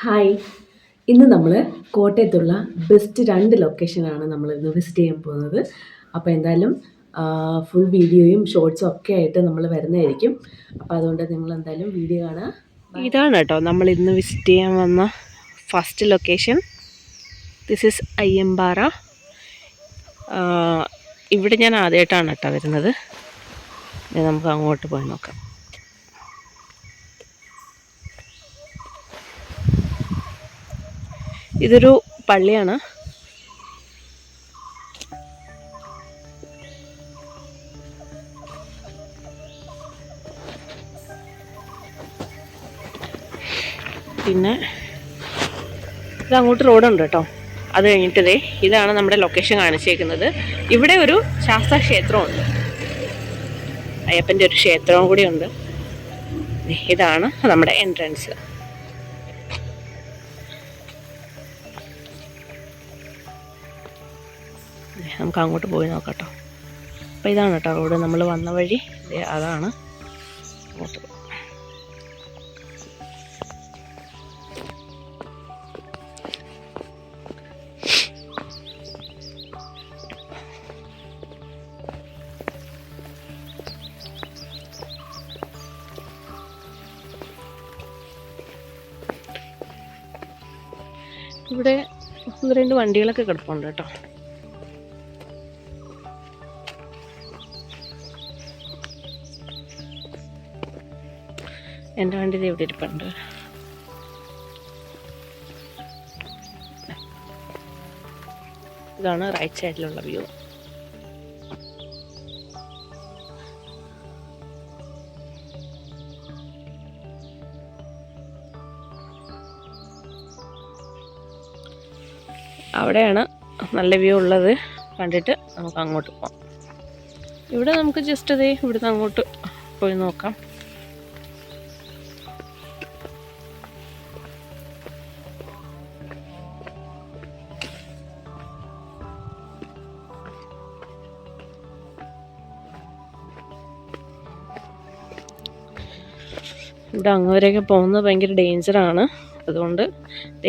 Hi. ഇന്ന് നമ്മൾ കോട്ടയത്തുള്ള best 2 ലൊക്കേഷനാണ് നമ്മളിന്ന് വിസിറ്റ് ചെയ്യാൻ പോകുന്നത്. അപ്പോൾ എന്തായാലും ഫുൾ വീഡിയോയും ഷോർട്സും ഒക്കെ ആയിട്ട് നമ്മൾ വരുന്നതായിരിക്കും. അപ്പോൾ അതുകൊണ്ട് നിങ്ങളെന്തായാലും വീഡിയോ കാണുക. ഇതാണ് കേട്ടോ നമ്മൾ ഇന്ന് വിസിറ്റ് ചെയ്യാൻ വന്ന first location. This is Ayyampara. ഇവിടെ ഞാൻ ആദ്യമായിട്ടാണ് കേട്ടോ വരുന്നത്. നമുക്ക് അങ്ങോട്ട് പോയി നോക്കാം. ഇതൊരു പള്ളിയാണ്. പിന്നെ ഇത് അങ്ങോട്ട് റോഡുണ്ട് കേട്ടോ. അത് കഴിഞ്ഞിട്ടതേ ഇതാണ് നമ്മുടെ ലൊക്കേഷൻ കാണിച്ചേക്കുന്നത്. ഇവിടെ ഒരു ശാസ്താ ക്ഷേത്രമുണ്ട്, അയ്യപ്പൻ്റെ ഒരു ക്ഷേത്രവും കൂടി ഉണ്ട്. ഇതാണ് നമ്മുടെ എൻട്രൻസ്. നമുക്ക് അങ്ങോട്ട് പോയി നോക്കാം. അപ്പോൾ ഇതാണ് കേട്ടോ റോഡ്. നമ്മൾ വന്ന വഴി അതാണ്. അങ്ങോട്ട് പോകും. ഇവിടെ 1-2 വണ്ടികളൊക്കെ കിടപ്പുണ്ട് കേട്ടോ. എൻ്റെ വണ്ടി ഇവിടെ ഇരിപ്പുണ്ട്. ഇതാണ് റൈറ്റ് സൈഡിലുള്ള വ്യൂ. അവിടെയാണ് നല്ല വ്യൂ ഉള്ളത്. കണ്ടിട്ട് നമുക്ക് അങ്ങോട്ട് പോകാം. ഇവിടെ നമുക്ക് ജസ്റ്റ് അതേ ഇവിടുന്ന് അങ്ങോട്ട് പോയി നോക്കാം. ഇവിടെ അങ്ങോട്ടേക്ക് പോകുന്നത് ഭയങ്കര ഡേഞ്ചറാണ്. അതുകൊണ്ട്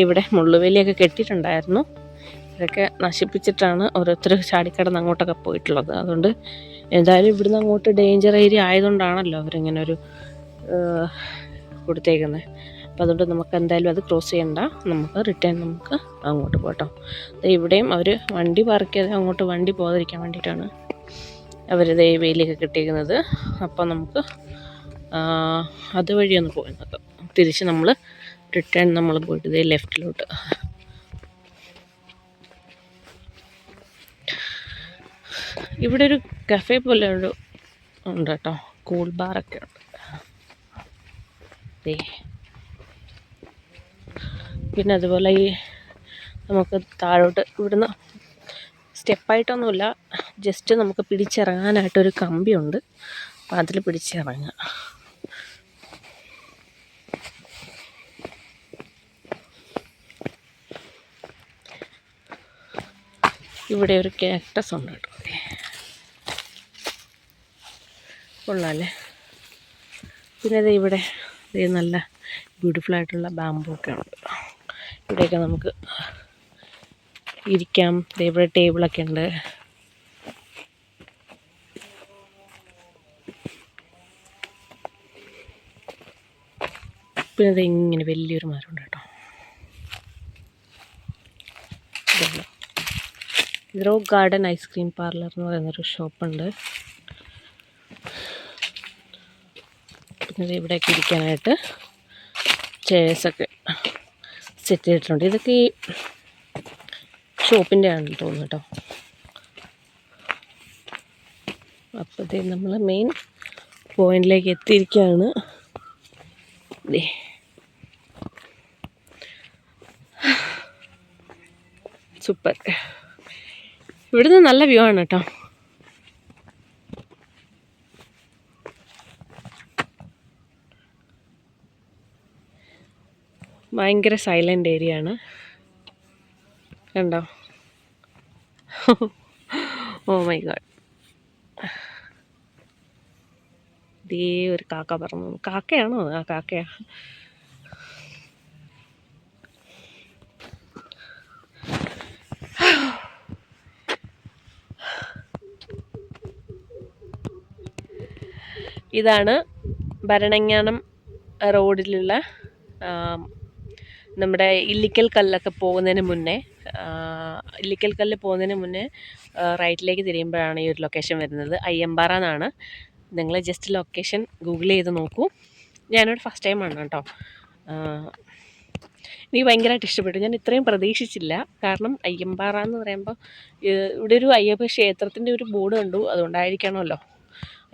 ഇവിടെ മുള്ളുവേലിയൊക്കെ കെട്ടിയിട്ടുണ്ടായിരുന്നു. ഇതൊക്കെ നശിപ്പിച്ചിട്ടാണ് ഓരോരുത്തർ ചാടിക്കടന്ന് അങ്ങോട്ടൊക്കെ പോയിട്ടുള്ളത്. അതുകൊണ്ട് എന്തായാലും ഇവിടുന്ന് അങ്ങോട്ട് ഡേഞ്ചർ ഏരിയ ആയതുകൊണ്ടാണല്ലോ അവരിങ്ങനെ ഒരു കൊടുത്തേക്കുന്നത്. അപ്പോൾ അതുകൊണ്ട് നമുക്ക് എന്തായാലും അത് ക്രോസ് ചെയ്യണ്ട. നമുക്ക് റിട്ടേൺ നമുക്ക് അങ്ങോട്ട് പോകട്ടോ. ഇവിടെയും അവർ വണ്ടി പാർക്ക് ചെയ്ത് അങ്ങോട്ട് വണ്ടി പോകാതിരിക്കാൻ വേണ്ടിയിട്ടാണ് അവർ വേലിയൊക്കെ കെട്ടിയിരിക്കുന്നത്. അപ്പോൾ നമുക്ക് അതുവഴി ഒന്ന് പോയി നോക്കാം. തിരിച്ച് നമ്മൾ റിട്ടേൺ നമ്മൾ പോയിട്ട് ലെഫ്റ്റിലോട്ട്. ഇവിടെ ഒരു കഫേ പോലെ ഒരു ഉണ്ട് കേട്ടോ. കൂൾ ബാറൊക്കെ ഉണ്ട്. പിന്നെ അതുപോലെ ഈ നമുക്ക് താഴോട്ട് ഇവിടുന്ന് സ്റ്റെപ്പായിട്ടൊന്നുമില്ല, ജസ്റ്റ് നമുക്ക് പിടിച്ചിറങ്ങാനായിട്ടൊരു കമ്പിയുണ്ട്. അപ്പം അതിൽ പിടിച്ചിറങ്ങാം. ഇവിടെ ഒരു കാക്ടസ് ഉണ്ട് കേട്ടോ. കൊള്ളാമല്ലേ. പിന്നെ അത് ഇവിടെ നല്ല ബ്യൂട്ടിഫുൾ ആയിട്ടുള്ള ബാമ്പു ഒക്കെ ഉണ്ട്. ഇവിടെയൊക്കെ നമുക്ക് ഇരിക്കാം. ഇവിടെ ടേബിളൊക്കെ ഉണ്ട്. പിന്നെ അത് ഇങ്ങനെ വലിയൊരു മരമുണ്ട് കേട്ടോ. ഗ്രോ ഗാർഡൻ ഐസ്ക്രീം പാർലർ എന്ന് പറയുന്നൊരു ഷോപ്പുണ്ട്. പിന്നെ ഇവിടെയൊക്കെ ഇരിക്കാനായിട്ട് ചെയർസൊക്കെ സെറ്റ് ചെയ്തിട്ടുണ്ട്. ഇതൊക്കെ ഈ ഷോപ്പിൻ്റെ ആണെന്ന് തോന്നുന്നു കേട്ടോ. അപ്പോഴത്തേക്ക് നമ്മൾ മെയിൻ പോയിന്റിലേക്ക് എത്തിയിരിക്കുകയാണ്. സൂപ്പർ. ഇവിടുന്ന് നല്ല വ്യൂ ആണ് കേട്ടോ. ഭയങ്കര സൈലൻ്റ് ഏരിയ ആണ്. കണ്ടോ? Oh my God. ദേ ഒരു കാക്ക പറന്നു. കാക്കയാണോ? ആ കാക്കയാ. ഇതാണ് ഭരണങ്ങാനം റോഡിലുള്ള നമ്മുടെ ഇല്ലിക്കൽ കല്ലൊക്കെ പോകുന്നതിന് മുന്നേ, ഇല്ലിക്കൽ കല്ല് പോകുന്നതിന് മുന്നേ റൈറ്റിലേക്ക് തിരിയുമ്പോഴാണ് ഈ ഒരു ലൊക്കേഷൻ വരുന്നത്. അയ്യമ്പാറ എന്നാണ്. നിങ്ങൾ ജസ്റ്റ് ലൊക്കേഷൻ ഗൂഗിൾ ചെയ്ത് നോക്കൂ. ഞാനിവിടെ ഫസ്റ്റ് ടൈമാണ് കേട്ടോ. എനിക്ക് ഭയങ്കരമായിട്ട് ഇഷ്ടപ്പെട്ടു. ഞാൻ ഇത്രയും പ്രതീക്ഷിച്ചില്ല. കാരണം അയ്യമ്പാറ എന്ന് പറയുമ്പോൾ ഇവിടെ ഒരു അയ്യപ്പ ക്ഷേത്രത്തിൻ്റെ ഒരു ബോർഡ് കണ്ടു, അതുകൊണ്ടായിരിക്കണമല്ലോ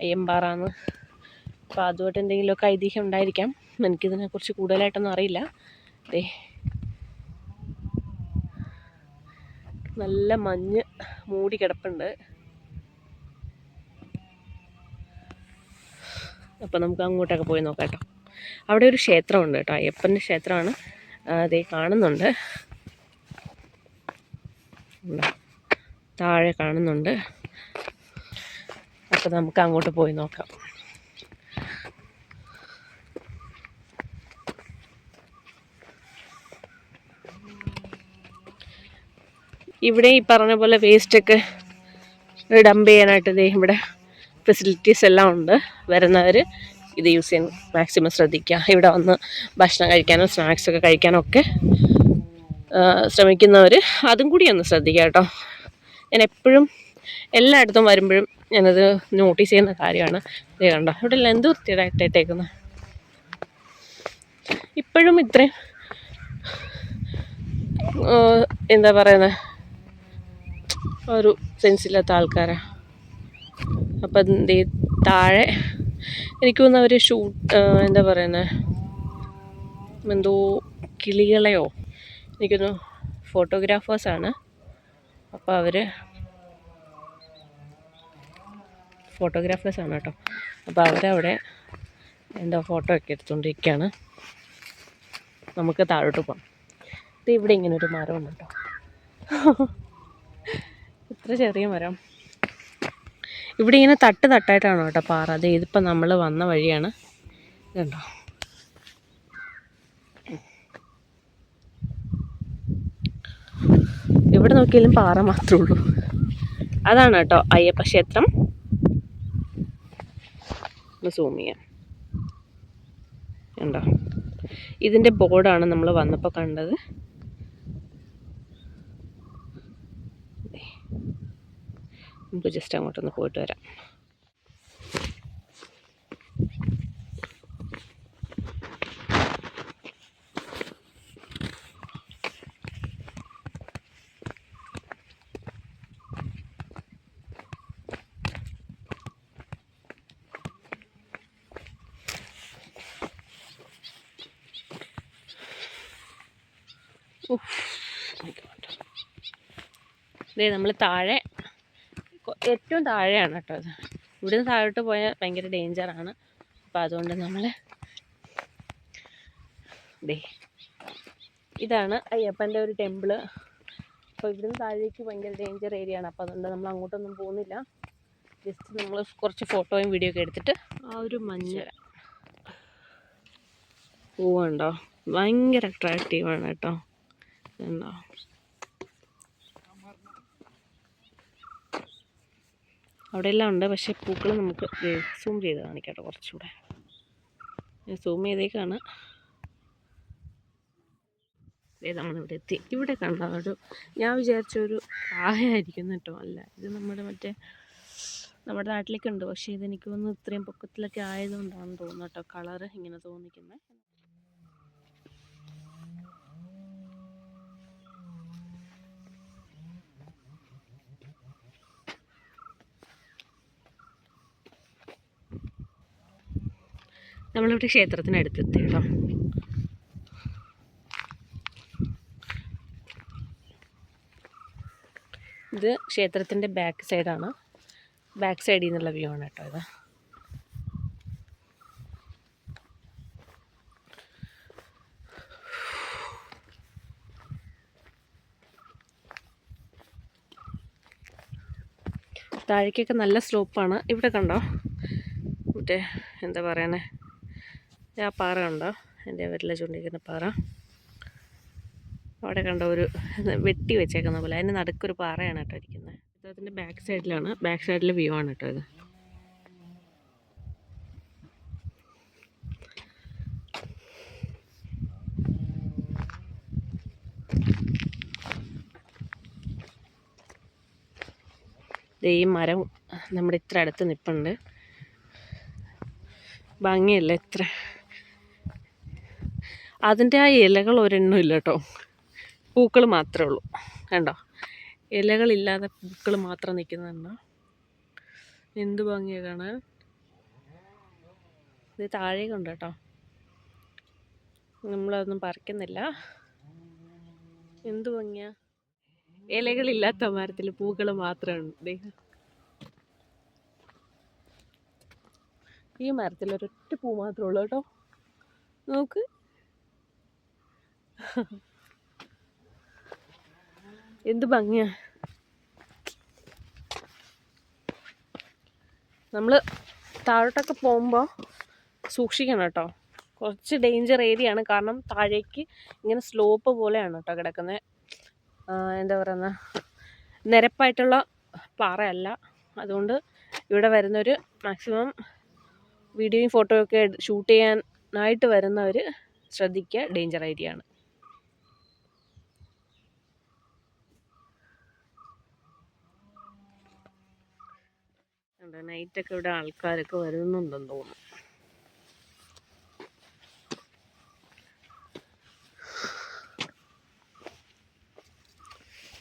അയ്യമ്പാറ എന്ന്. അപ്പോൾ അതുമായിട്ട് എന്തെങ്കിലുമൊക്കെ ഐതിഹ്യം ഉണ്ടായിരിക്കാം. എനിക്കിതിനെക്കുറിച്ച് കൂടുതലായിട്ടൊന്നും അറിയില്ല. ദേ നല്ല മഞ്ഞ് മൂടി കിടപ്പുണ്ട്. അപ്പോൾ നമുക്ക് അങ്ങോട്ടൊക്കെ പോയി നോക്കാം കേട്ടോ. അവിടെ ഒരു ക്ഷേത്രമുണ്ട് കേട്ടോ, അയ്യപ്പൻ്റെ ക്ഷേത്രമാണ്. അതേ കാണുന്നുണ്ട്, താഴെ കാണുന്നുണ്ട്. അപ്പോൾ നമുക്ക് അങ്ങോട്ട് പോയി നോക്കാം. ഇവിടെ ഈ പറഞ്ഞ പോലെ വേസ്റ്റൊക്കെ ഡംപ് ചെയ്യാനായിട്ട് ഇവിടെ ഫെസിലിറ്റീസ് എല്ലാം ഉണ്ട്. വരുന്നവർ ഇത് യൂസ് ചെയ്യാൻ മാക്സിമം ശ്രദ്ധിക്കുക. ഇവിടെ വന്ന് ഭക്ഷണം കഴിക്കാനോ സ്നാക്സൊക്കെ കഴിക്കാനോ ഒക്കെ ശ്രമിക്കുന്നവർ അതും കൂടി ഒന്ന് ശ്രദ്ധിക്കുക കേട്ടോ. ഞാൻ എപ്പോഴും എല്ലായിടത്തും വരുമ്പോഴും ഞാനത് നോട്ടീസ് ചെയ്യുന്ന കാര്യമാണ്. ഇത് കണ്ടോ, ഇവിടെ എല്ലാം എന്ത് വൃത്തിയായിട്ടേക്കുന്നത്. ഇപ്പോഴും ഇത്രയും എന്താ പറയുന്നത്, ഒരു സെൻസില്ലാത്ത ആൾക്കാരാണ്. അപ്പം താഴെ എനിക്ക് തോന്നുന്നു അവർ എന്താ പറയുന്നത്, എന്തോ കിളികളെയോ എനിക്കൊന്ന് ഫോട്ടോഗ്രാഫേഴ്സാണ്. അപ്പോൾ അവർ ഫോട്ടോഗ്രാഫേഴ്സാണ് കേട്ടോ. അപ്പോൾ അവരവിടെ എന്തോ ഫോട്ടോ ഒക്കെ എടുത്തുകൊണ്ടിരിക്കുകയാണ്. നമുക്ക് താഴോട്ട് പോകാം. ഇത് ഇവിടെ ഇങ്ങനെ ഒരു മരമുണ്ട് കേട്ടോ, ഇത്ര ചെറിയ മരം. ഇവിടെ ഇങ്ങനെ തട്ടായിട്ടാണ് കേട്ടോ പാറ. അത് ഇതിപ്പോൾ നമ്മൾ വന്ന വഴിയാണ്. ഇതുണ്ടോ, ഇവിടെ നോക്കിയാലും പാറ മാത്രമേ ഉള്ളൂ. അതാണ് കേട്ടോ അയ്യപ്പ ക്ഷേത്രം. ഒന്ന് സൂം ചെയ്യാം. ഉണ്ടോ, ഇതിൻ്റെ ബോർഡാണ് നമ്മൾ വന്നപ്പോൾ കണ്ടത്. നമുക്ക് ജസ്റ്റ് അങ്ങോട്ടൊന്ന് പോയിട്ട് വരാം. ഇതേ നമ്മൾ താഴെ, ഏറ്റവും താഴെയാണ് കേട്ടോ ഇത്. ഇവിടുന്ന് താഴോട്ട് പോയാൽ ഭയങ്കര ഡേഞ്ചറാണ്. അപ്പോൾ അതുകൊണ്ട് നമ്മൾ ഇതാണ് അയ്യപ്പൻ്റെ ഒരു ടെമ്പിള്. അപ്പോൾ ഇവിടുന്ന് താഴേക്ക് ഭയങ്കര ഡേഞ്ചർ ഏരിയ ആണ്. അപ്പോൾ അതുകൊണ്ട് നമ്മൾ അങ്ങോട്ടൊന്നും പോകുന്നില്ല. ജസ്റ്റ് നമ്മൾ കുറച്ച് ഫോട്ടോയും വീഡിയോ ഒക്കെ എടുത്തിട്ട് ആ ഒരു മഞ്ഞ പൂവുണ്ടോ, ഭയങ്കര അട്രാക്റ്റീവാണ് കേട്ടോ. ഉണ്ടോ, അവിടെ എല്ലാം ഉണ്ട്. പക്ഷേ പൂക്കൾ നമുക്ക് സൂം ചെയ്ത് കാണിക്കാട്ടോ കുറച്ചുകൂടെ. സൂം ചെയ്തേക്കാണ്. നമ്മളിവിടെ എത്തി. ഇവിടെ കണ്ട ഒരു, ഞാൻ വിചാരിച്ചൊരു കായായിരിക്കും കേട്ടോ. അല്ല, ഇത് നമ്മുടെ നാട്ടിലേക്ക് ഉണ്ട്. പക്ഷേ ഇതെനിക്ക് തോന്നുന്നു ഇത്രയും പൊക്കത്തിലൊക്കെ ആയതുകൊണ്ടാണെന്ന് തോന്നുന്നു കേട്ടോ കളറ് ഇങ്ങനെ തോന്നിക്കുന്നത്. നമ്മളിവിടെ ക്ഷേത്രത്തിനടുത്തെത്തി കേട്ടോ. ഇത് ക്ഷേത്രത്തിൻ്റെ ബാക്ക് സൈഡാണ്. ബാക്ക് സൈഡിൽ നിന്നുള്ള വ്യൂ ആണ് കേട്ടോ ഇത്. താഴേക്കൊക്കെ നല്ല സ്ലോപ്പാണ്. ഇവിടെ കണ്ടോ മറ്റേ എന്താ പറയുന്നത്, ആ പാറ കണ്ടോ, എൻ്റെ വിരല ചൂണ്ടിക്കുന്ന പാറ. അവിടെ കണ്ടോ ഒരു വെട്ടി വെച്ചേക്കുന്ന പോലെ, അതിന് നടുക്കൊരു പാറയാണ് കേട്ടോ ഇരിക്കുന്നത്. അതിൻ്റെ ബാക്ക് സൈഡിലാണ്, ബാക്ക് സൈഡിലെ വ്യൂ ആണ് കേട്ടോ ഇത്. ദേ ഈ മരം നമ്മുടെ ഇത്ര അടുത്ത് നിൽപ്പുണ്ട്. ഭംഗിയല്ലേ ഇത്ര. അതിൻ്റെ ആ ഇലകൾ ഒരെണ്ണം ഇല്ല കേട്ടോ, പൂക്കൾ മാത്രമേ ഉള്ളൂ. കണ്ടോ, ഇലകളില്ലാതെ പൂക്കൾ മാത്രം നിൽക്കുന്നുണ്ടോ. എന്ത് ഭംഗിയാണ് കാണാൻ. ഇത് താഴേക്കുണ്ട് കേട്ടോ, നമ്മളതൊന്നും പറിക്കുന്നില്ല. എന്ത് ഭംഗിയാ. ഇലകളില്ലാത്ത മരത്തിൽ പൂക്കൾ മാത്രമുണ്ട്. ഈ മരത്തിൽ ഒരൊറ്റ പൂ മാത്രമേ ഉള്ളൂ കേട്ടോ, നോക്ക്. എന്ത് ഭംഗിയാ. നമ്മൾ താഴോട്ടൊക്കെ പോകുമ്പോൾ സൂക്ഷിക്കണം കേട്ടോ, കുറച്ച് ഡേഞ്ചർ ഏരിയ ആണ്. കാരണം താഴേക്ക് ഇങ്ങനെ സ്ലോപ്പ് പോലെയാണ് കേട്ടോ കിടക്കുന്നത്. എന്താ പറയുന്ന, നിരപ്പായിട്ടുള്ള പാറയല്ല. അതുകൊണ്ട് ഇവിടെ വരുന്നവർ മാക്സിമം വീഡിയോയും ഫോട്ടോയും ഒക്കെ ഷൂട്ട് ചെയ്യാനായിട്ട് വരുന്നവർ ശ്രദ്ധിക്കുക, ഡേഞ്ചർ ഏരിയ ആണ്. നൈറ്റൊക്കെ ഇവിടെ ആൾക്കാരൊക്കെ വരുന്നുണ്ടെന്ന് തോന്നുന്നു.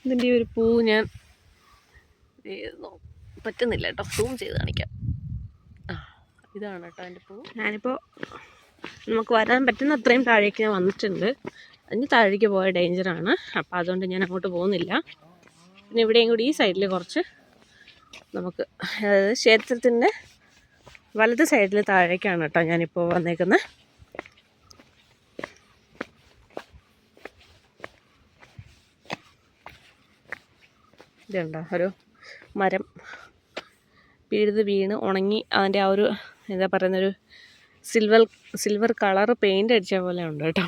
ഇതിൻ്റെ ഒരു പൂ ഞാൻ പറ്റുന്നില്ല കേട്ടോ, സൂം ചെയ്ത് കാണിക്കാം. ഇതാണ് കേട്ടോ എൻ്റെ പൂ. ഞാനിപ്പോൾ നമുക്ക് വരാൻ പറ്റുന്ന അത്രയും താഴേക്ക് ഞാൻ വന്നിട്ടുണ്ട്. അതിന് താഴേക്ക് പോയ ഡേഞ്ചറാണ്. അപ്പോൾ അതുകൊണ്ട് ഞാൻ അങ്ങോട്ട് പോകുന്നില്ല. പിന്നെ ഇവിടെയും കൂടി ഈ സൈഡിൽ കുറച്ച് നമുക്ക്, അതായത് ക്ഷേത്രത്തിൻ്റെ വലത് സൈഡിൽ താഴേക്കാണ് കേട്ടോ ഞാനിപ്പോൾ വന്നേക്കുന്നത്. ഇതുണ്ടോ, ഒരു മരം പിഴുത് വീണ് ഉണങ്ങി അതിൻ്റെ ആ ഒരു എന്താ പറയുന്നൊരു സിൽവർ കളർ പെയിൻ്റ് അടിച്ച പോലെ ഉണ്ട് കേട്ടോ.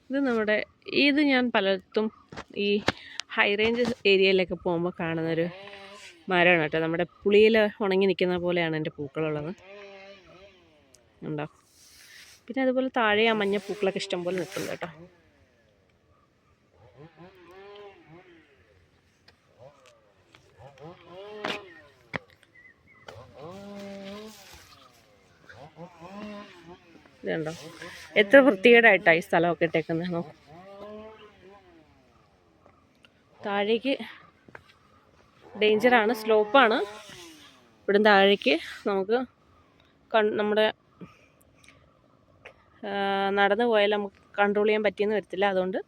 ഇത് നമ്മുടെ ഇത് ഞാൻ പലയിടത്തും ഈ ഹൈ റേഞ്ച് ഏരിയയിലൊക്കെ പോകുമ്പോൾ കാണുന്നൊരു മരമാണ് കേട്ടോ. നമ്മുടെ പുളിയിൽ ഉണങ്ങി നിൽക്കുന്ന പോലെയാണ് എൻ്റെ പൂക്കളുള്ളത്, ഉണ്ടോ. പിന്നെ അതുപോലെ താഴെ ആ മഞ്ഞ പൂക്കളൊക്കെ ഇഷ്ടംപോലെ നിൽക്കുന്നുണ്ട് കേട്ടോ. ഇതുണ്ടോ, എത്ര വൃത്തികേടായിട്ടാണ് ഈ സ്ഥലമൊക്കെ ഇട്ടേക്കുന്നത്. നോക്കും താഴേക്ക് ഡേഞ്ചറാണ്, സ്ലോപ്പാണ്. ഇവിടുന്ന് താഴേക്ക് നമുക്ക് നമ്മുടെ നടന്നു പോയാൽ നമുക്ക് കൺട്രോൾ ചെയ്യാൻ പറ്റിയെന്ന് വരത്തില്ല. അതുകൊണ്ട്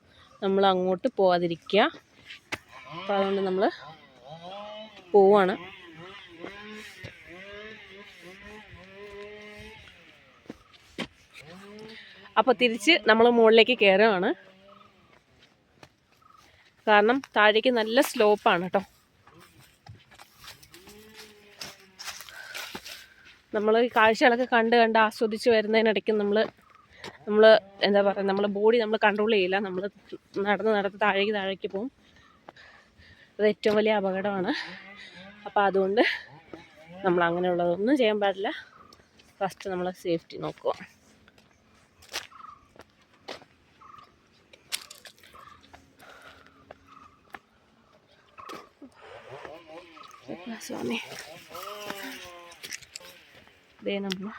നമ്മൾ അങ്ങോട്ട് പോവാതിരിക്കുക. അപ്പോൾ അതുകൊണ്ട് നമ്മൾ പോവാണ്. അപ്പോൾ തിരിച്ച് നമ്മൾ മുകളിലേക്ക് കയറുകയാണ്. കാരണം താഴേക്ക് നല്ല സ്ലോപ്പാണ് കേട്ടോ. നമ്മൾ ഈ കാഴ്ചകളൊക്കെ കണ്ട് ആസ്വദിച്ച് വരുന്നതിനിടയ്ക്ക് നമ്മൾ എന്താ പറയുക, നമ്മളെ ബോഡി നമ്മൾ കൺട്രോൾ ചെയ്യില്ല. നമ്മൾ നടന്ന് താഴേക്ക് പോകും. അത് ഏറ്റവും വലിയ അപകടമാണ്. അപ്പോൾ അതുകൊണ്ട് നമ്മൾ അങ്ങനെയുള്ളതൊന്നും ചെയ്യാൻ പാടില്ല. ഫസ്റ്റ് നമ്മൾ സേഫ്റ്റി നോക്കുക. സ്വാമി, ഇതേ നമ്മൾ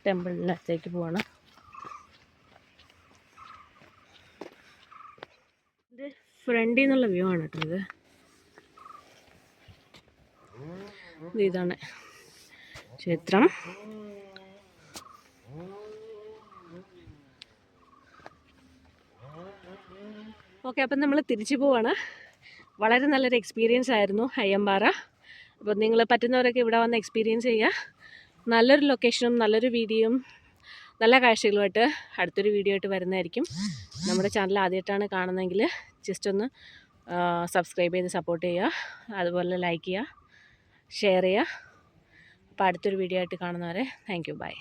ടെമ്പിളിനകത്തേക്ക് പോവാണ്. ഇത് ഫ്രണ്ടിൽ നിന്നുള്ള വ്യൂ ആണ് കേട്ടോ. ഇതാണ് ക്ഷേത്രം. ഓക്കെ, അപ്പം നമ്മൾ തിരിച്ചു പോവാണ്. വളരെ നല്ലൊരു എക്സ്പീരിയൻസ് ആയിരുന്നു അയ്യമ്പാറ. അപ്പോൾ നിങ്ങൾ പറ്റുന്നവരൊക്കെ ഇവിടെ വന്ന് എക്സ്പീരിയൻസ് ചെയ്യുക. നല്ലൊരു ലൊക്കേഷനും നല്ലൊരു വീഡിയോയും നല്ല കാഴ്ചകളുമായിട്ട് അടുത്തൊരു വീഡിയോ ആയിട്ട് വരുന്നതായിരിക്കും. നമ്മുടെ ചാനൽ ആദ്യമായിട്ടാണ് കാണുന്നതെങ്കിൽ ജസ്റ്റ് ഒന്ന് സബ്സ്ക്രൈബ് ചെയ്ത് സപ്പോർട്ട് ചെയ്യുക. അതുപോലെ ലൈക്ക് ചെയ്യുക, ഷെയർ ചെയ്യുക. അപ്പോൾ അടുത്തൊരു വീഡിയോ ആയിട്ട് കാണുന്നവരെ താങ്ക് യു, ബൈ.